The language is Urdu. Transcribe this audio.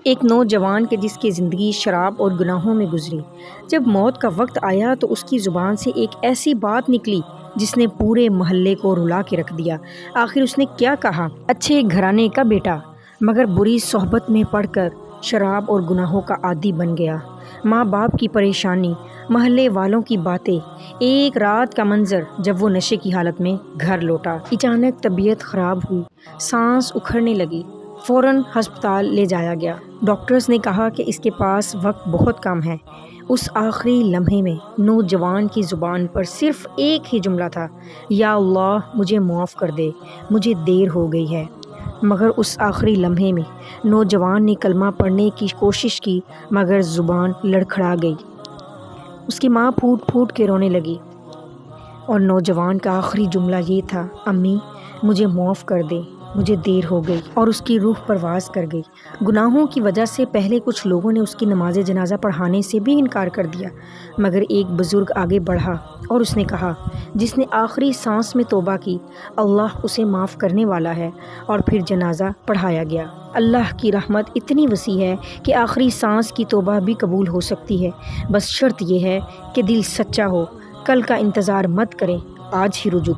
ایک نوجوان کے جس کی زندگی شراب اور گناہوں میں گزری، جب موت کا وقت آیا تو اس کی زبان سے ایک ایسی بات نکلی جس نے پورے محلے کو رلا کے رکھ دیا۔ آخر اس نے کیا کہا؟ اچھے گھرانے کا بیٹا مگر بری صحبت میں پڑ کر شراب اور گناہوں کا عادی بن گیا۔ ماں باپ کی پریشانی، محلے والوں کی باتیں، ایک رات کا منظر جب وہ نشے کی حالت میں گھر لوٹا۔ اچانک طبیعت خراب ہوئی، سانس اکھڑنے لگی، فوراً ہسپتال لے جایا گیا۔ ڈاکٹرز نے کہا کہ اس کے پاس وقت بہت کم ہے۔ اس آخری لمحے میں نوجوان کی زبان پر صرف ایک ہی جملہ تھا، یا اللہ مجھے معاف کر دے، مجھے دیر ہو گئی ہے۔ مگر اس آخری لمحے میں نوجوان نے کلمہ پڑھنے کی کوشش کی مگر زبان لڑکھڑا گئی۔ اس کی ماں پھوٹ پھوٹ کے رونے لگی اور نوجوان کا آخری جملہ یہ تھا، امی مجھے معاف کر دے، مجھے دیر ہو گئی، اور اس کی روح پرواز کر گئی۔ گناہوں کی وجہ سے پہلے کچھ لوگوں نے اس کی نماز جنازہ پڑھانے سے بھی انکار کر دیا، مگر ایک بزرگ آگے بڑھا اور اس نے کہا، جس نے آخری سانس میں توبہ کی اللہ اسے معاف کرنے والا ہے، اور پھر جنازہ پڑھایا گیا۔ اللہ کی رحمت اتنی وسیع ہے کہ آخری سانس کی توبہ بھی قبول ہو سکتی ہے، بس شرط یہ ہے کہ دل سچا ہو۔ کل کا انتظار مت کریں، آج ہی رجوع